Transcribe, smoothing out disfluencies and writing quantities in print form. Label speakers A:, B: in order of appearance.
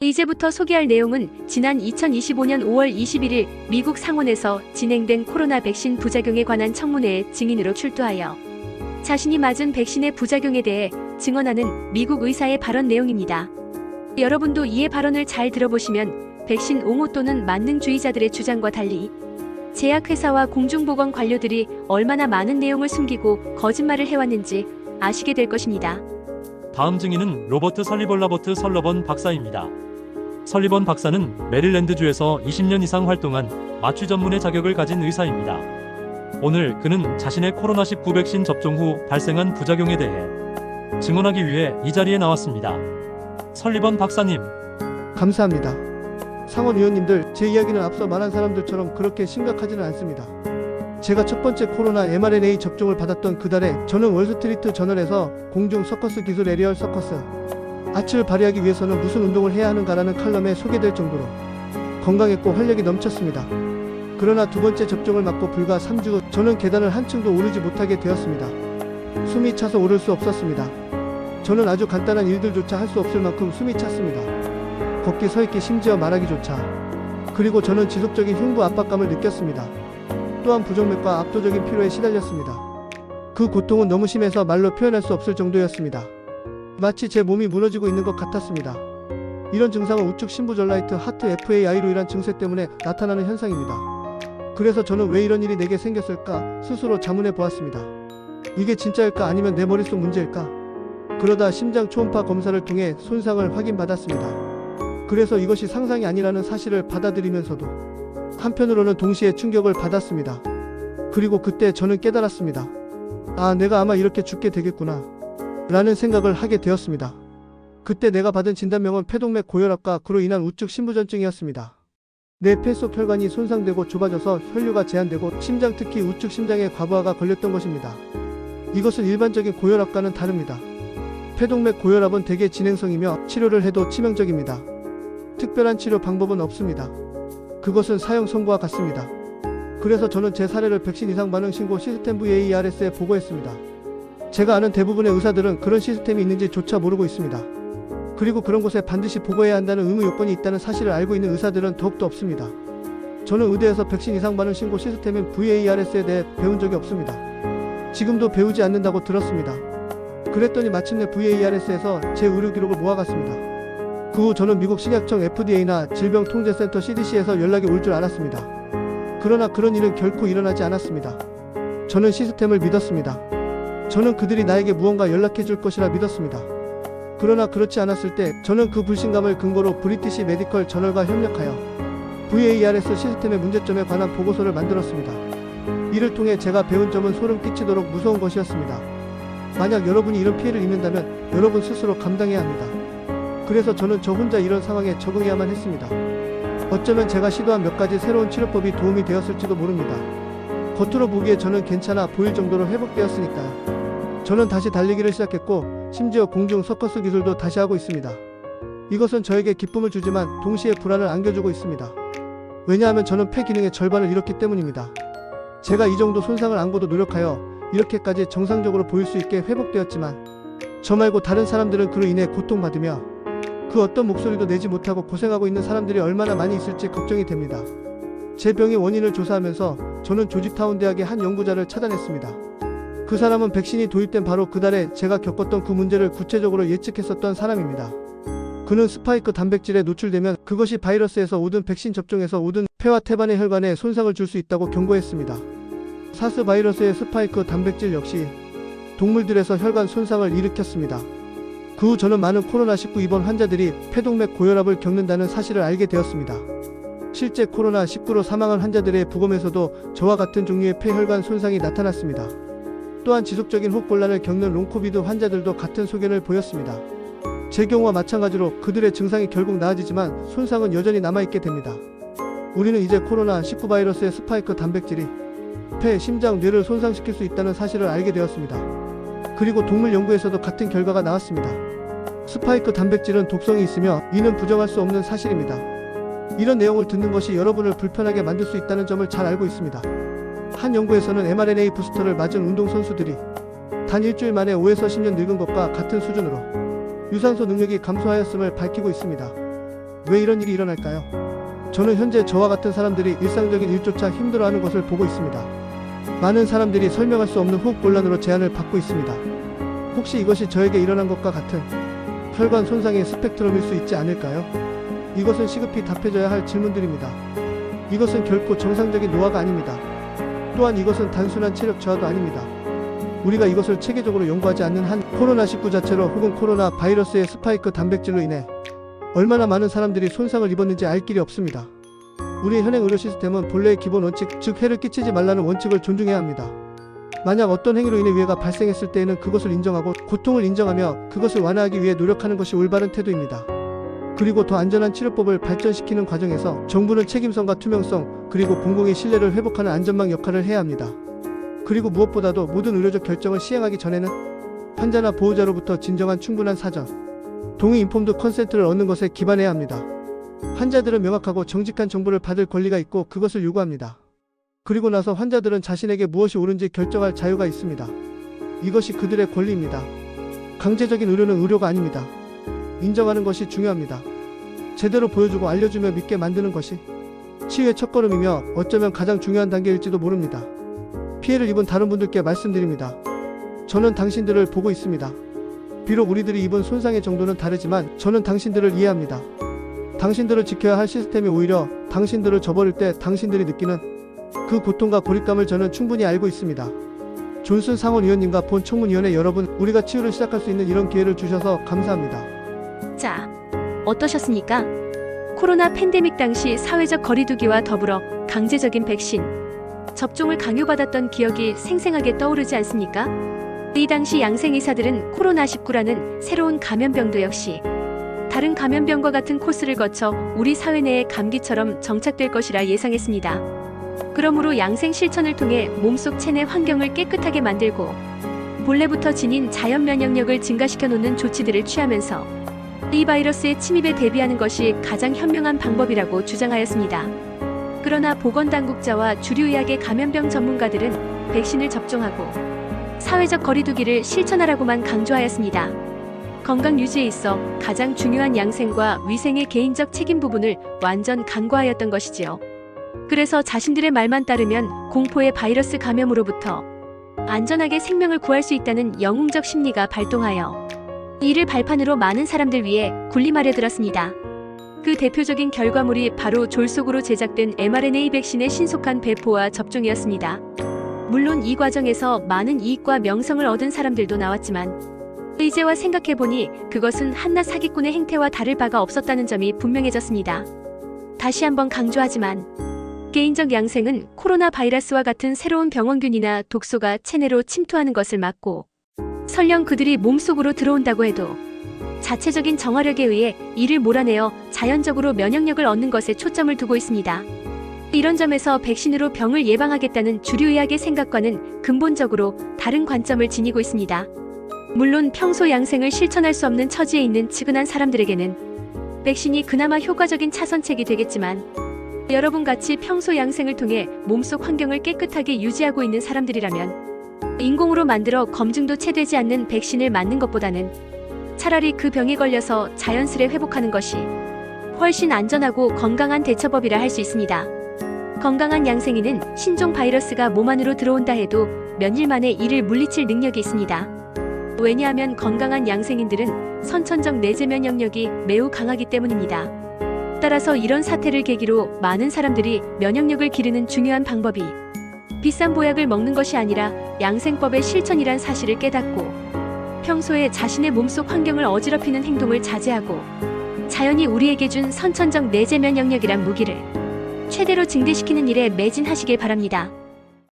A: 이제부터 소개할 내용은 지난 2025년 5월 21일 미국 상원에서 진행된 코로나 백신 부작용에 관한 청문회에 증인으로 출두하여 자신이 맞은 백신의 부작용에 대해 증언하는 미국 의사의 발언 내용입니다. 여러분도 이에 발언을 잘 들어보시면 백신 옹호 또는 만능주의자들의 주장과 달리 제약회사와 공중보건 관료들이 얼마나 많은 내용을 숨기고 거짓말을 해왔는지 아시게 될 것입니다.
B: 다음 증인은 로버트 설리번 박사입니다. 설리번 박사는 메릴랜드주에서 20년 이상 활동한 마취 전문의 자격을 가진 의사입니다. 오늘 그는 자신의 코로나19 백신 접종 후 발생한 부작용에 대해 증언하기 위해 이 자리에 나왔습니다. 설리번 박사님.
C: 감사합니다. 상원 의원님들, 제 이야기는 앞서 말한 사람들처럼 그렇게 심각하지는 않습니다. 제가 첫 번째 코로나 mRNA 접종을 받았던 그달에 저는 월스트리트 저널에서 공중 서커스 기술 에리얼 서커스 아치를 발휘하기 위해서는 무슨 운동을 해야 하는가라는 칼럼에 소개될 정도로 건강했고 활력이 넘쳤습니다. 그러나 두 번째 접종을 맞고 불과 3주 후 저는 계단을 한층도 오르지 못하게 되었습니다. 숨이 차서 오를 수 없었습니다. 저는 아주 간단한 일들조차 할 수 없을 만큼 숨이 찼습니다. 걷기 서있기 심지어 말하기조차. 그리고 저는 지속적인 흉부 압박감을 느꼈습니다. 또한 부정맥과 압도적인 피로에 시달렸습니다. 그 고통은 너무 심해서 말로 표현할 수 없을 정도였습니다. 마치 제 몸이 무너지고 있는 것 같았습니다. 이런 증상은 우측 심부전라이트 하트 FAI로 인한 증세 때문에 나타나는 현상입니다. 그래서 저는 왜 이런 일이 내게 생겼을까 스스로 자문해 보았습니다. 이게 진짜일까 아니면 내 머릿속 문제일까? 그러다 심장 초음파 검사를 통해 손상을 확인받았습니다. 그래서 이것이 상상이 아니라는 사실을 받아들이면서도 한편으로는 동시에 충격을 받았습니다. 그리고 그때 저는 깨달았습니다. 아, 내가 아마 이렇게 죽게 되겠구나 라는 생각을 하게 되었습니다. 그때 내가 받은 진단명은 폐동맥 고혈압과 그로 인한 우측 심부전증이었습니다. 내 폐 속 혈관이 손상되고 좁아져서 혈류가 제한되고 심장, 특히 우측 심장에 과부하가 걸렸던 것입니다. 이것은 일반적인 고혈압과는 다릅니다. 폐동맥 고혈압은 대개 진행성이며 치료를 해도 치명적입니다. 특별한 치료 방법은 없습니다. 그것은 사형 선고와 같습니다. 그래서 저는 제 사례를 백신 이상 반응 신고 시스템 VAERS에 보고했습니다. 제가 아는 대부분의 의사들은 그런 시스템이 있는지조차 모르고 있습니다. 그리고 그런 곳에 반드시 보고해야 한다는 의무 요건이 있다는 사실을 알고 있는 의사들은 더욱더 없습니다. 저는 의대에서 백신 이상 반응 신고 시스템인 VAERS에 대해 배운 적이 없습니다. 지금도 배우지 않는다고 들었습니다. 그랬더니 마침내 VAERS에서 제 의료 기록을 모아갔습니다. 그 후 저는 미국 식약청 FDA나 질병통제센터 CDC에서 연락이 올 줄 알았습니다. 그러나 그런 일은 결코 일어나지 않았습니다. 저는 시스템을 믿었습니다. 저는 그들이 나에게 무언가 연락해 줄 것이라 믿었습니다. 그러나 그렇지 않았을 때 저는 그 불신감을 근거로 브리티시 메디컬 저널과 협력하여 VAERS 시스템의 문제점에 관한 보고서를 만들었습니다. 이를 통해 제가 배운 점은 소름 끼치도록 무서운 것이었습니다. 만약 여러분이 이런 피해를 입는다면 여러분 스스로 감당해야 합니다. 그래서 저는 저 혼자 이런 상황에 적응해야만 했습니다. 어쩌면 제가 시도한 몇 가지 새로운 치료법이 도움이 되었을지도 모릅니다. 겉으로 보기에 저는 괜찮아 보일 정도로 회복되었으니까요. 저는 다시 달리기를 시작했고 심지어 공중 서커스 기술도 다시 하고 있습니다. 이것은 저에게 기쁨을 주지만 동시에 불안을 안겨주고 있습니다. 왜냐하면 저는 폐 기능의 절반을 잃었기 때문입니다. 제가 이 정도 손상을 안고도 노력하여 이렇게까지 정상적으로 보일 수 있게 회복되었지만 저 말고 다른 사람들은 그로 인해 고통받으며 그 어떤 목소리도 내지 못하고 고생하고 있는 사람들이 얼마나 많이 있을지 걱정이 됩니다. 제 병의 원인을 조사하면서 저는 조지타운 대학의 한 연구자를 찾아냈습니다. 그 사람은 백신이 도입된 바로 그달에 제가 겪었던 그 문제를 구체적으로 예측했었던 사람입니다. 그는 스파이크 단백질에 노출되면 그것이 바이러스에서 오든 백신 접종에서 오든 폐와 태반의 혈관에 손상을 줄 수 있다고 경고했습니다. 사스 바이러스의 스파이크 단백질 역시 동물들에서 혈관 손상을 일으켰습니다. 그 후 저는 많은 코로나19 입원 환자들이 폐동맥 고혈압을 겪는다는 사실을 알게 되었습니다. 실제 코로나19로 사망한 환자들의 부검에서도 저와 같은 종류의 폐혈관 손상이 나타났습니다. 또한 지속적인 호흡곤란을 겪는 롱코비드 환자들도 같은 소견을 보였습니다. 제 경우와 마찬가지로 그들의 증상이 결국 나아지지만 손상은 여전히 남아있게 됩니다. 우리는 이제 코로나19 바이러스의 스파이크 단백질이 폐, 심장, 뇌를 손상시킬 수 있다는 사실을 알게 되었습니다. 그리고 동물 연구에서도 같은 결과가 나왔습니다. 스파이크 단백질은 독성이 있으며 이는 부정할 수 없는 사실입니다. 이런 내용을 듣는 것이 여러분을 불편하게 만들 수 있다는 점을 잘 알고 있습니다. 한 연구에서는 mRNA 부스터를 맞은 운동선수들이 단 일주일 만에 5에서 10년 늙은 것과 같은 수준으로 유산소 능력이 감소하였음을 밝히고 있습니다. 왜 이런 일이 일어날까요? 저는 현재 저와 같은 사람들이 일상적인 일조차 힘들어하는 것을 보고 있습니다. 많은 사람들이 설명할 수 없는 호흡곤란으로 제한을 받고 있습니다. 혹시 이것이 저에게 일어난 것과 같은 혈관 손상의 스펙트럼일 수 있지 않을까요? 이것은 시급히 답해져야 할 질문들입니다. 이것은 결코 정상적인 노화가 아닙니다. 또한 이것은 단순한 체력 저하도 아닙니다. 우리가 이것을 체계적으로 연구하지 않는 한 코로나19 자체로 혹은 코로나 바이러스의 스파이크 단백질로 인해 얼마나 많은 사람들이 손상을 입었는지 알 길이 없습니다. 우리의 현행 의료 시스템은 본래의 기본 원칙, 즉 해를 끼치지 말라는 원칙을 존중해야 합니다. 만약 어떤 행위로 인해 위해가 발생했을 때에는 그것을 인정하고 고통을 인정하며 그것을 완화하기 위해 노력하는 것이 올바른 태도입니다. 그리고 더 안전한 치료법을 발전시키는 과정에서 정부는 책임성과 투명성, 그리고 공공의 신뢰를 회복하는 안전망 역할을 해야 합니다. 그리고 무엇보다도 모든 의료적 결정을 시행하기 전에는 환자나 보호자로부터 진정한 충분한 사전, 동의 인폼드 컨센트를 얻는 것에 기반해야 합니다. 환자들은 명확하고 정직한 정보를 받을 권리가 있고 그것을 요구합니다. 그리고 나서 환자들은 자신에게 무엇이 옳은지 결정할 자유가 있습니다. 이것이 그들의 권리입니다. 강제적인 의료는 의료가 아닙니다. 인정하는 것이 중요합니다. 제대로 보여주고 알려주며 믿게 만드는 것이 치유의 첫걸음이며 어쩌면 가장 중요한 단계일지도 모릅니다. 피해를 입은 다른 분들께 말씀드립니다. 저는 당신들을 보고 있습니다. 비록 우리들이 입은 손상의 정도는 다르지만 저는 당신들을 이해합니다. 당신들을 지켜야 할 시스템이 오히려 당신들을 저버릴 때 당신들이 느끼는 그 고통과 고립감을 저는 충분히 알고 있습니다. 존슨 상원의원님과 본 청문위원회 여러분, 우리가 치유를 시작할 수 있는 이런 기회를 주셔서 감사합니다.
A: 자, 어떠셨습니까? 코로나 팬데믹 당시 사회적 거리두기와 더불어 강제적인 백신 접종을 강요받았던 기억이 생생하게 떠오르지 않습니까? 이 당시 양생의사들은 코로나19라는 새로운 감염병도 역시 다른 감염병과 같은 코스를 거쳐 우리 사회 내에 감기처럼 정착될 것이라 예상했습니다. 그러므로 양생 실천을 통해 몸속 체내 환경을 깨끗하게 만들고 본래부터 지닌 자연 면역력을 증가시켜 놓는 조치들을 취하면서 이 바이러스의 침입에 대비하는 것이 가장 현명한 방법이라고 주장하였습니다. 그러나 보건당국자와 주류의학의 감염병 전문가들은 백신을 접종하고 사회적 거리두기를 실천하라고만 강조하였습니다. 건강 유지에 있어 가장 중요한 양생과 위생의 개인적 책임 부분을 완전 간과하였던 것이지요. 그래서 자신들의 말만 따르면 공포의 바이러스 감염으로부터 안전하게 생명을 구할 수 있다는 영웅적 심리가 발동하여 이를 발판으로 많은 사람들 위해 군림하려 들었습니다. 그 대표적인 결과물이 바로 졸속으로 제작된 mRNA 백신의 신속한 배포와 접종이었습니다. 물론 이 과정에서 많은 이익과 명성을 얻은 사람들도 나왔지만 이제와 생각해보니 그것은 한낱 사기꾼의 행태와 다를 바가 없었다는 점이 분명해졌습니다. 다시 한번 강조하지만 개인적 양생은 코로나 바이러스와 같은 새로운 병원균이나 독소가 체내로 침투하는 것을 막고 설령 그들이 몸속으로 들어온다고 해도 자체적인 정화력에 의해 이를 몰아내어 자연적으로 면역력을 얻는 것에 초점을 두고 있습니다. 이런 점에서 백신으로 병을 예방하겠다는 주류의학의 생각과는 근본적으로 다른 관점을 지니고 있습니다. 물론 평소 양생을 실천할 수 없는 처지에 있는 측은한 사람들에게는 백신이 그나마 효과적인 차선책이 되겠지만 여러분같이 평소 양생을 통해 몸속 환경을 깨끗하게 유지하고 있는 사람들이라면 인공으로 만들어 검증도 채 되지 않는 백신을 맞는 것보다는 차라리 그 병에 걸려서 자연스레 회복하는 것이 훨씬 안전하고 건강한 대처법이라 할 수 있습니다. 건강한 양생이는 신종 바이러스가 몸 안으로 들어온다 해도 몇 일 만에 이를 물리칠 능력이 있습니다. 왜냐하면 건강한 양생인들은 선천적 내재 면역력이 매우 강하기 때문입니다. 따라서 이런 사태를 계기로 많은 사람들이 면역력을 기르는 중요한 방법이 비싼 보약을 먹는 것이 아니라 양생법의 실천이란 사실을 깨닫고 평소에 자신의 몸속 환경을 어지럽히는 행동을 자제하고 자연이 우리에게 준 선천적 내재 면역력이란 무기를 최대로 증대시키는 일에 매진하시길 바랍니다.